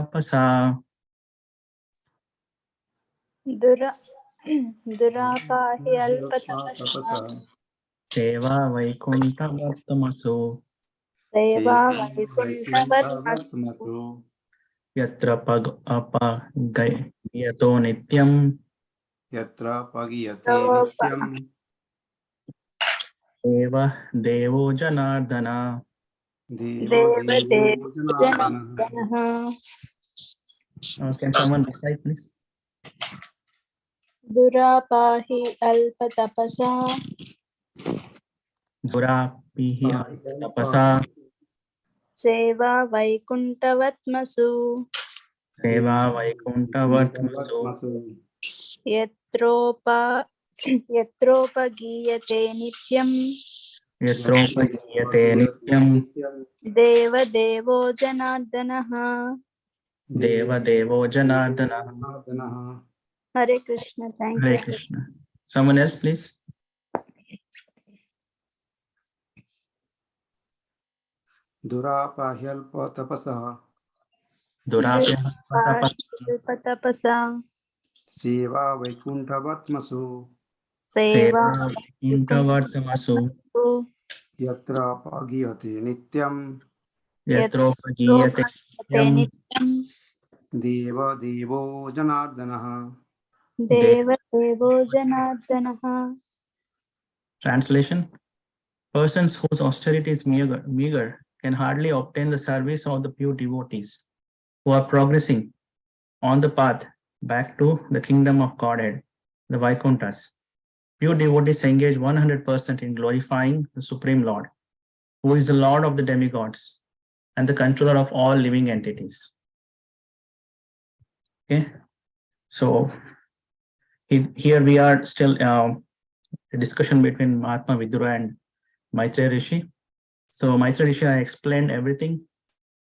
tapasa. Durapahi alpatapasa. Seva vaikunta vartamasu. Seva vaikuntavatmasu. Yatra apagayato nityam. Yatra pagiyate nityam. Deva devo janardana. Deva devo janardana. Can someone recite, please? Durapahi alpatapasa. Durapihi tapasa. Seva vaikuntavatmasu. Seva vaikunta vartamasu. Yatropagiyate nityam. Yatropagiyate nityam. Deva devo janardanaha. Deva devo janardana. Hare Krishna. Thank Hare you. Krishna. Someone else, please. Durapahyalpatapasa. Patapasa. Seva vaikuntavatmasu. Seva Vartamasu. Yatra pagiyate nityam. Yatropagiyate nityam. Deva devo janardanaha. Deva devo janardanaha. Translation: persons whose austerity is meager can hardly obtain the service of the pure devotees who are progressing on the path back to the kingdom of Godhead, the Vaikunthas. Pure devotees engage 100% in glorifying the Supreme Lord, who is the Lord of the demigods and the controller of all living entities. Okay, so here we are still a discussion between Mahatma Vidura and Maitreya Rishi. So Maitreya Rishi, I explained everything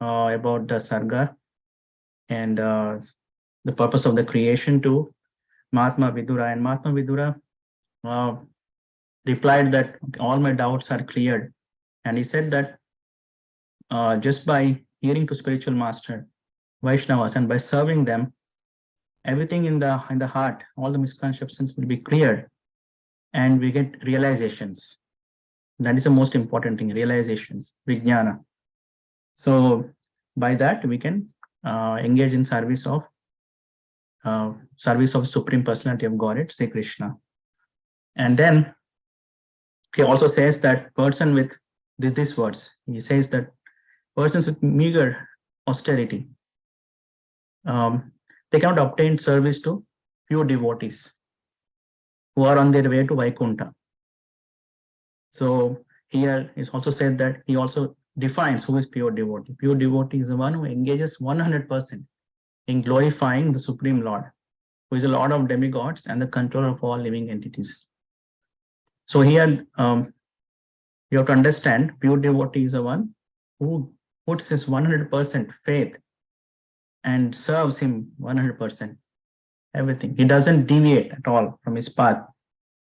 about the Sarga and the purpose of the creation to Mahatma Vidura, and Mahatma Vidura replied that all my doubts are cleared, and he said that just by hearing to spiritual master Vaishnavas and by serving them, everything in the heart, all the misconceptions will be cleared, and we get realizations. That is the most important thing, realizations, vijnana. So by that we can engage in service of Supreme Personality of Godhead, Sri Krishna. And then he also says that person with these words, he says that persons with meager austerity, they cannot obtain service to pure devotees who are on their way to Vaikuntha. So here is also said that he also defines who is pure devotee. Pure devotee is the one who engages 100% in glorifying the Supreme Lord, who is the Lord of demigods and the controller of all living entities. So here you have to understand pure devotee is the one who puts his 100% faith and serves him 100%, everything. He doesn't deviate at all from his path.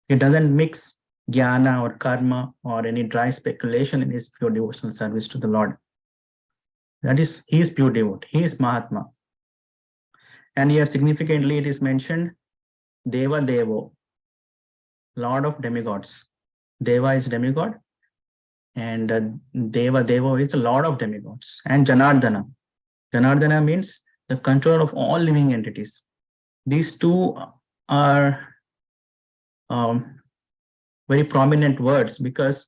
He doesn't mix jnana or karma or any dry speculation in his pure devotional service to the Lord. That is, he is pure devotee, he is Mahatma. And here significantly it is mentioned Deva Devo, Lord of demigods. Deva is demigod, and Deva Devo is the Lord of demigods. And Janardana. Janardana means the controller of all living entities. These two are very prominent words because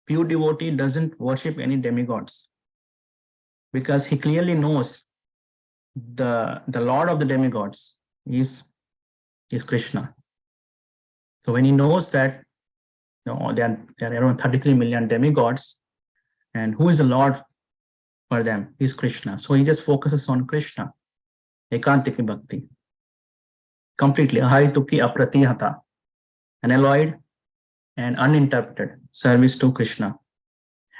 pure devotee doesn't worship any demigods, because he clearly knows the Lord of the demigods is Krishna. So when he knows that there are around 33 million demigods, and who is the Lord for them is Krishna. So he just focuses on Krishna, ekantiki bhakti, completely aharituki apratihata, unalloyed and uninterrupted service to Krishna.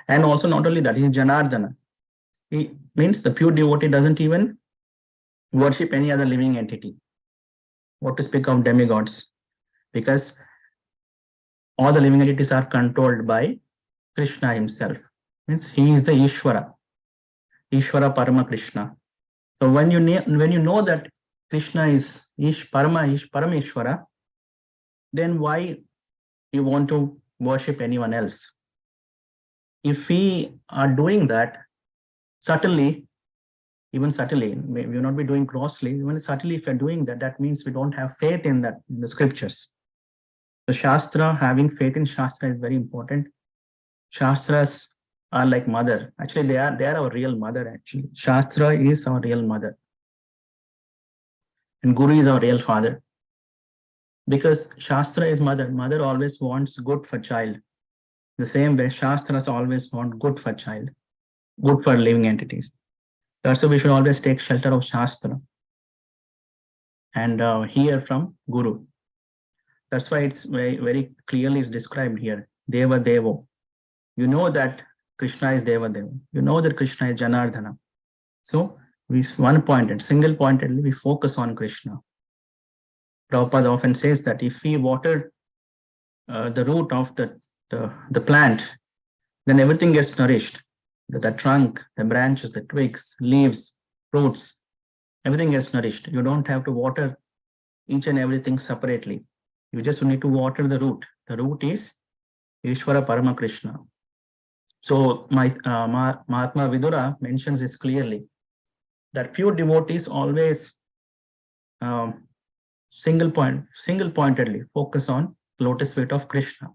And also not only that, he is Janardana. He means the pure devotee doesn't even worship any other living entity. What to speak of demigods? Because all the living entities are controlled by Krishna himself. Means he is the Ishvara Parama Krishna. So when you know that Krishna is Parameshwara, then why you want to worship anyone else? If we are doing that subtly, even subtly, we will not be doing grossly, even subtly, if we're doing that, that means we don't have faith in that, in the scriptures. So Shastra, having faith in Shastra is very important. Shastras are like mother. Actually, they are our real mother, actually. Shastra is our real mother. And Guru is our real father. Because Shastra is mother. Mother always wants good for child. The same way, Shastras always want good for child, good for living entities. That's why we should always take shelter of Shastra and hear from Guru. That's why it's very, very clearly is described here. Deva Devo. You know that Krishna is Deva Devo. You know that Krishna is Janardhana. So we single pointedly, we focus on Krishna. Prabhupada often says that if we water the root of the plant, then everything gets nourished. The trunk, the branches, the twigs, leaves, fruits, everything gets nourished. You don't have to water each and everything separately. You just need to water the root. The root is Ishvara Parama Krishna. So Mahatma Vidura mentions this clearly, that pure devotees always single-pointedly focus on lotus feet of Krishna,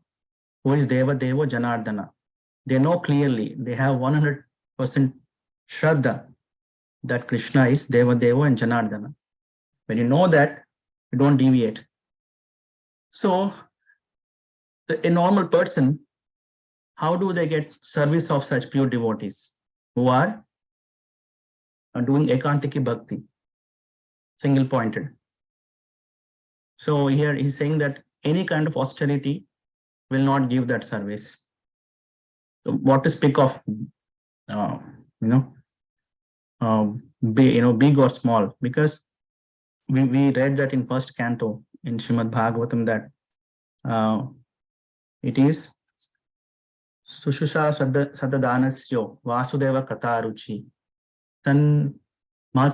who is Deva Devo Janardhana. They know clearly, they have 100% Shraddha that Krishna is Deva Devo and Janardhana. When you know that, you don't deviate. So a normal person, how do they get service of such pure devotees who are doing Ekantiki Bhakti, single-pointed? So here he's saying that any kind of austerity will not give that service. So what to speak of, big or small? Because we read that in first canto in Srimad Bhagavatam that it is Sushusha Sadadanasyo Vasudeva Kataruchi Tan Mahat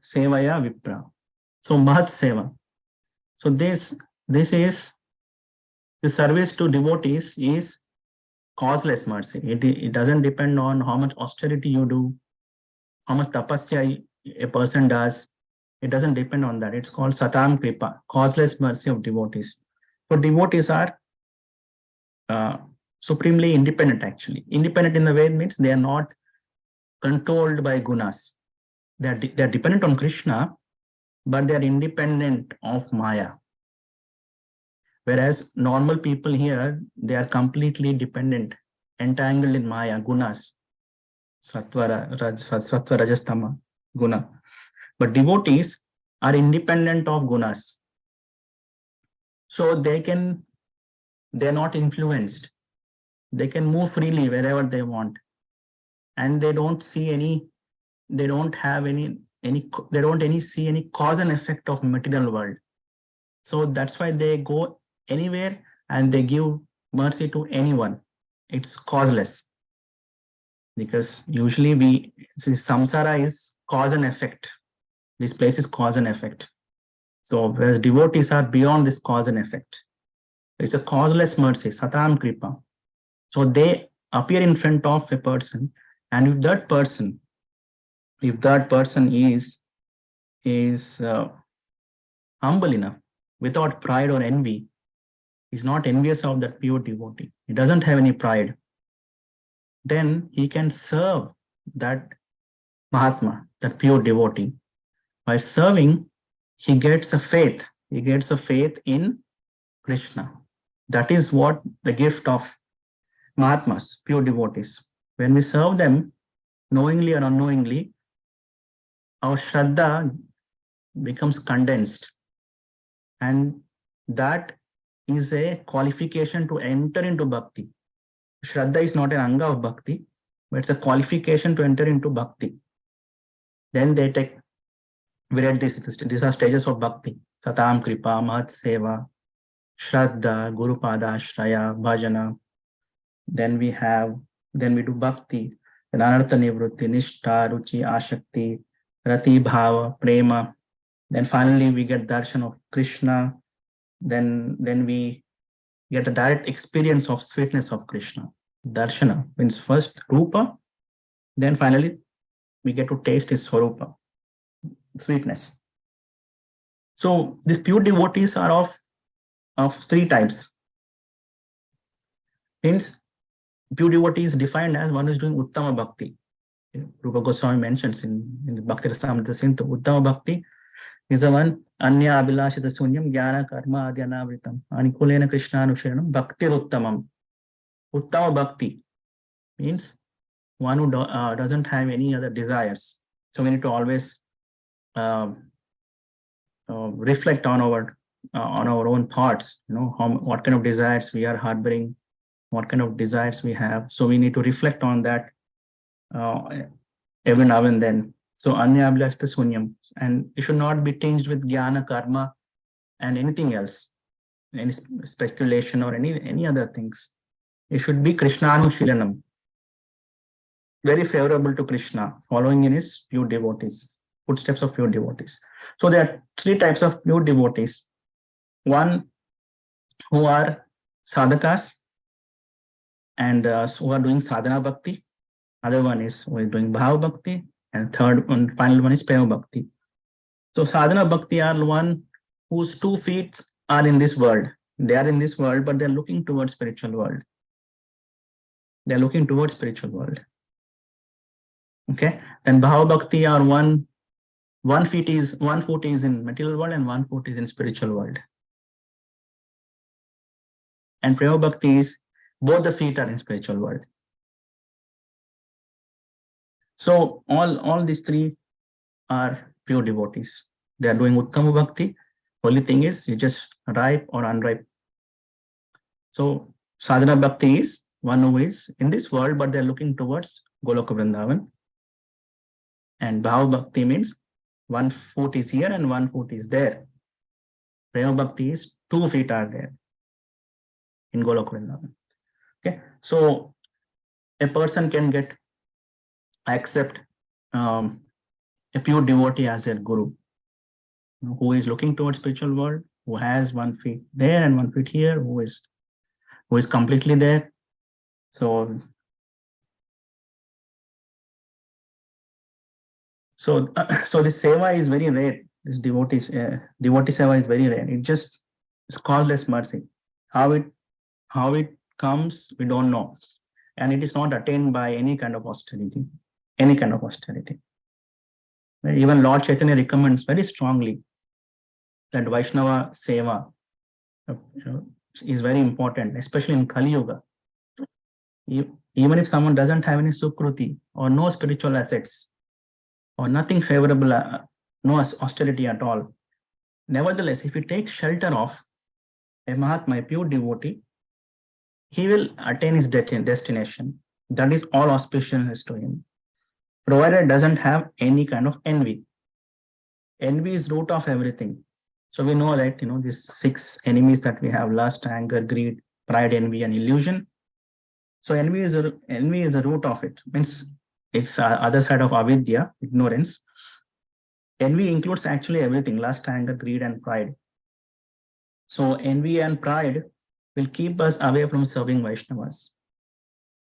Sevaya Vipra. So Mahat Seva. So this is the service to devotees is causeless mercy. It doesn't depend on how much austerity you do, how much tapasya a person does. It doesn't depend on that. It's called Satam Kripa, causeless mercy of devotees. So devotees are supremely independent, actually. Independent in the way it means they are not controlled by gunas. They're dependent on Krishna, but they're independent of Maya. Whereas normal people here, they are completely dependent, entangled in Maya, gunas, sattva, rajastama, guna. But devotees are independent of gunas. So they're not influenced. They can move freely wherever they want. And they don't see they don't see any cause and effect of material world. So that's why they go anywhere and they give mercy to anyone. It's causeless. Because usually samsara is cause and effect. This place is cause and effect. So whereas devotees are beyond this cause and effect. It's a causeless mercy, Satam Kripa. So they appear in front of a person, and if that person is humble enough, without pride or envy, is not envious of that pure devotee, he doesn't have any pride, then he can serve that Mahatma, that pure devotee. By serving, he gets a faith. He gets a faith in Krishna. That is what the gift of Mahatmas, pure devotees. When we serve them, knowingly or unknowingly, our Shraddha becomes condensed. And that is a qualification to enter into Bhakti. Shraddha is not an anga of Bhakti, but it's a qualification to enter into Bhakti. Then we read this, these are stages of Bhakti. Satam Kripa, Mahat Seva, Shraddha, Guru Pada, Shraya, Bhajana. Then we do Bhakti, then Anartha Nivrutti, Nishtha, Ruchi, Ashakti, Rati, Bhava, Prema. Then finally we get darshan of Krishna. Then we get the direct experience of sweetness of Krishna. Darshana means first Rupa, then finally we get to taste his Swarupa, sweetness. So these pure devotees are of three types. Means pure devotee is defined as one who is doing Uttama Bhakti. Rupa Goswami mentions in the Bhakti Rasamrita Sindhu, Uttama Bhakti is the one Anya Abhilashita Sunyam Jnana Karma Adyanavritam Anikulena Krishna Anusharanam Bhakti Uttamam. Uttama Bhakti means one who doesn't have any other desires. So we need to always reflect on our own thoughts. What kind of desires we are harboring, what kind of desires we have. So we need to reflect on that every now and then. So Anya Abhilashita Sunyam, and it should not be tinged with Jnana, Karma, and anything else, any speculation or any other things. It should be Krishnanushilanam, very favorable to Krishna, following in his pure devotees, footsteps of pure devotees. So there are three types of pure devotees. One who are sadhakas and who are doing sadhana bhakti. Other one is who is doing bhava bhakti, and third one, final one is prema bhakti. So sadhana bhakti are one whose 2 feet are in this world. They are in this world, but they're looking towards spiritual world. They're looking towards spiritual world. Okay. Then bhava bhakti are one foot is in material world and 1 foot is in spiritual world. And prema bhakti is both the feet are in spiritual world. So all these three are pure devotees. They are doing Uttama Bhakti. Only thing is you just ripe or unripe. So Sadhana Bhakti is one who is in this world, but they're looking towards Goloka Vrindavan. And Bhava Bhakti means 1 foot is here and 1 foot is there. Prema Bhakti is 2 feet are there in Goloka Vrindavan. Okay, so a person can accept a pure devotee as their guru, who is looking towards spiritual world, who has 1 feet there and 1 feet here, who is completely there. So this seva is very rare. This devotee seva is very rare. It just is called as mercy. How it comes, we don't know, and it is not attained by any kind of austerity. Even Lord Chaitanya recommends very strongly that Vaishnava seva is very important, especially in Kali Yuga. Even if someone doesn't have any sukruti or no spiritual assets or nothing favorable, no austerity at all, nevertheless, if he takes shelter of a Mahatma, a pure devotee, he will attain his destination. That is all auspicious to him, provided doesn't have any kind of envy. Envy is root of everything. So we know that these 6 enemies that we have: lust, anger, greed, pride, envy, and illusion. So envy is a root of it. Means it's other side of avidya, ignorance. Envy includes actually everything: lust, anger, greed, and pride. So envy and pride will keep us away from serving Vaishnavas.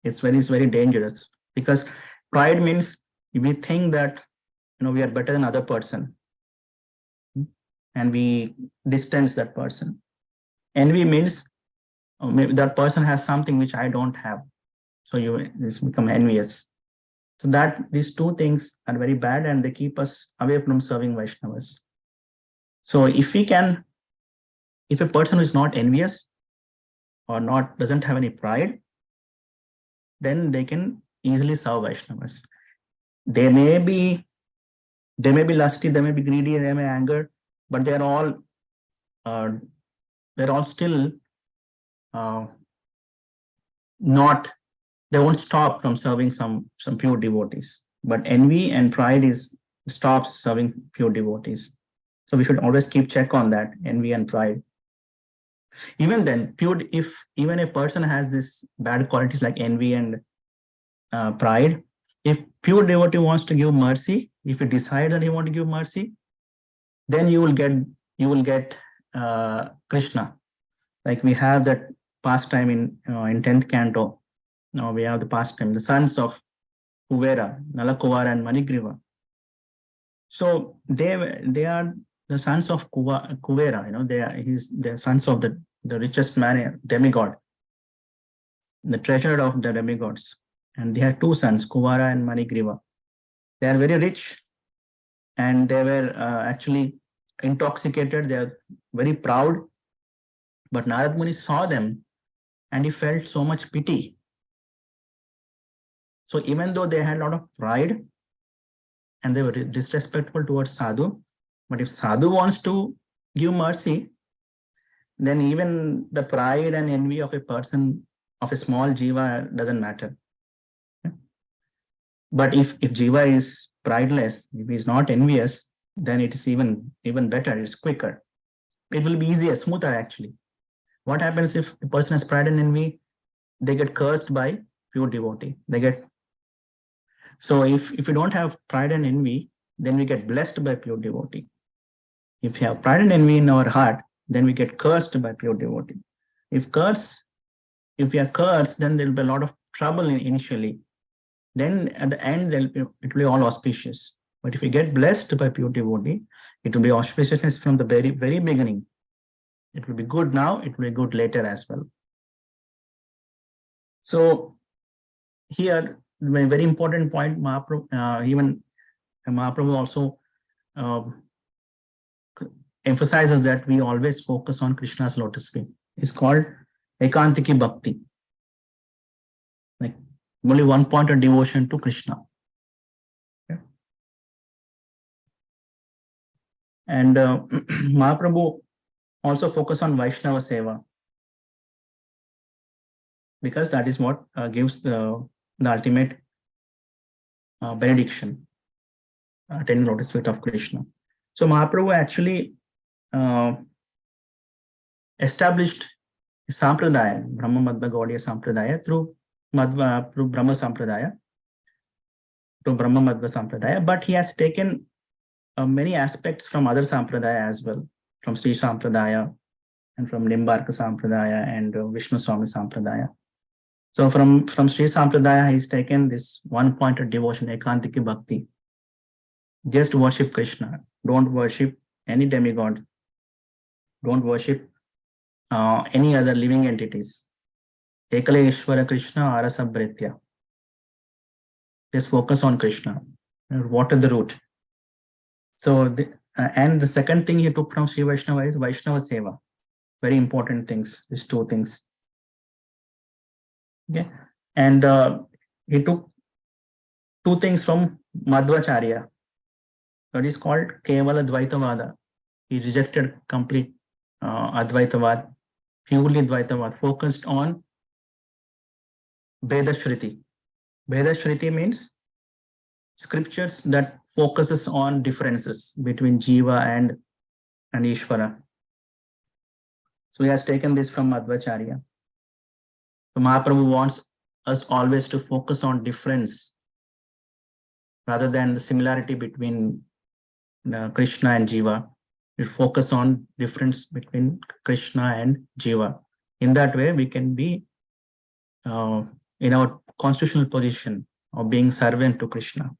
It's very dangerous, because pride means we think that we are better than other person, and we distance that person. Envy means maybe that person has something which I don't have, so you become envious. So that these 2 things are very bad, and they keep us away from serving Vaishnavas. So if a person who is not envious or doesn't have any pride, then they can easily serve Vaishnavas. They may be lusty, they may be greedy, they may anger, but they're all still they won't stop from serving some pure devotees. But envy and pride stops serving pure devotees. So we should always keep check on that, envy and pride. Even then, even a person has this bad qualities like envy and pride, If pure devotee wants to give mercy, if he decides that he wants to give mercy, then you will get Krishna. Like we have that pastime in 10th canto. Now we have the pastime, the sons of Kuvera, Nalakuvara and Manigriva. So they are the sons of Kuvera. They're sons of the richest man, demigod, the treasurer of the demigods. And they had two sons, Kuvara and Manigriva. They are very rich, and they were actually intoxicated. They are very proud. But Narad Muni saw them, and he felt so much pity. So even though they had a lot of pride, and they were disrespectful towards sadhu, but if sadhu wants to give mercy, then even the pride and envy of a person, of a small jiva, doesn't matter. But if jiva is prideless, if he is not envious, then it is even better. It's quicker. It will be easier, smoother actually. What happens if a person has pride and envy? They get cursed by pure devotee. So if you don't have pride and envy, then we get blessed by pure devotee. If you have pride and envy in our heart, then we get cursed by pure devotee. If we are cursed, then there will be a lot of trouble initially. Then at the end, it will be all auspicious. But if we get blessed by pure devotee, it will be auspiciousness from the very, very beginning. It will be good now, it will be good later as well. So here, a very important point, even Mahaprabhu also emphasizes that we always focus on Krishna's lotus feet. It's called Ekantiki Bhakti. Like only one point of devotion to Krishna. Okay. And Mahaprabhu also focus on Vaishnava Seva, because that is what gives the ultimate benediction, attaining lotus feet of Krishna. So Mahaprabhu actually established Sampradaya, Brahma Madhva Gaudiya Sampradaya through Brahma Sampradaya, to Brahma Madhva Sampradaya, but he has taken many aspects from other Sampradaya as well, from Sri Sampradaya and from Nimbarka Sampradaya and Vishnu Swami Sampradaya. So from Sri Sampradaya, he's taken this one point of devotion, Ekantiki Bhakti. Just worship Krishna. Don't worship any demigod. Don't worship any other living entities. Ekale Ishvara Krishna Arasa Britya. Just focus on Krishna. Water the root. So, and the second thing he took from Sri Vaishnava is Vaishnava Seva. Very important things, these two things. Okay. And he took two things from Madhvacharya. That is called Kevala Dvaitavada. He rejected complete Advaitavad, purely Dvaitavad, focused on Veda Shriti. Veda Shriti means scriptures that focuses on differences between Jiva and Ishvara. So he has taken this from Madhvacharya. So Mahaprabhu wants us always to focus on difference rather than the similarity between Krishna and Jiva. We focus on difference between Krishna and Jiva. In that way, we can be in our constitutional position of being servant to Krishna.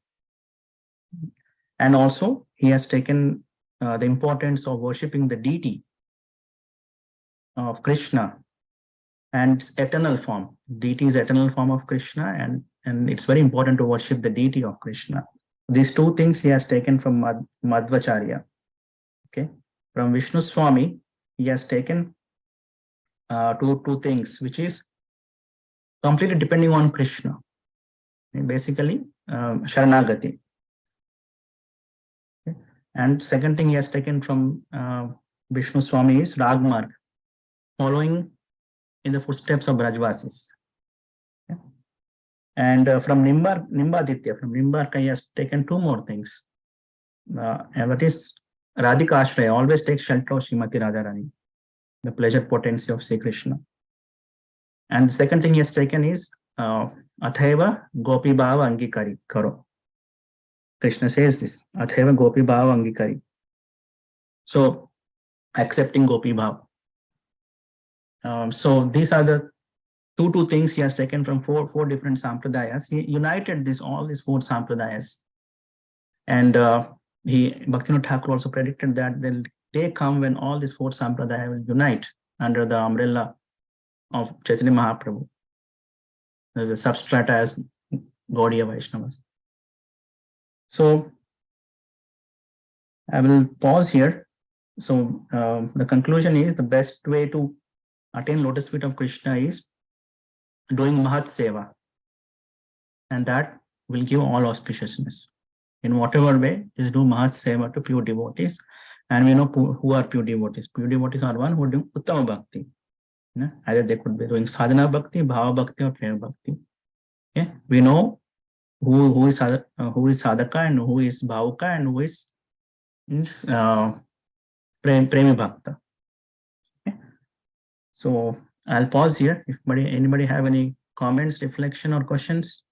And also, he has taken the importance of worshipping the deity of Krishna and its eternal form. Deity is eternal form of Krishna, and it's very important to worship the deity of Krishna. These two things he has taken from Madhvacharya. Okay, from Vishnu Swami, he has taken two things, which is completely depending on Krishna. And basically, Sharanagati. Okay. And second thing he has taken from Vishnu Swami is Ragmarg, following in the footsteps of Brajvasis. Okay. And from Nimbaditya, from Nimbarka, he has taken two more things. And that is Radhika Ashraya, always take shelter of Srimati Radharani, the pleasure potency of Sri Krishna. And the second thing he has taken is Atheva Gopi Bhava Angikari Karo. Krishna says this. Atheva Gopi Bhava Angikari. So accepting Gopi Bhava. So these are the two things he has taken from four different sampradayas. He united all these four sampradayas. And Bhaktivinoda Thakur also predicted that the day come when all these four sampradayas will unite under the umbrella of Chaitanya Mahaprabhu. The substrata as Gaudiya Vaishnavas. So I will pause here. So the conclusion is the best way to attain lotus feet of Krishna is doing Mahat Seva. And that will give all auspiciousness. In whatever way, just do Mahat Seva to pure devotees. And we know who are pure devotees. Pure devotees are one who do Uttama Bhakti. Either they could be doing Sadhana Bhakti, Bhava Bhakti, or Prema Bhakti. Okay? We know who is Sadhaka and who is Bhavuka and who is Premi Bhakta. Okay? So I'll pause here. If anybody have any comments, reflection, or questions?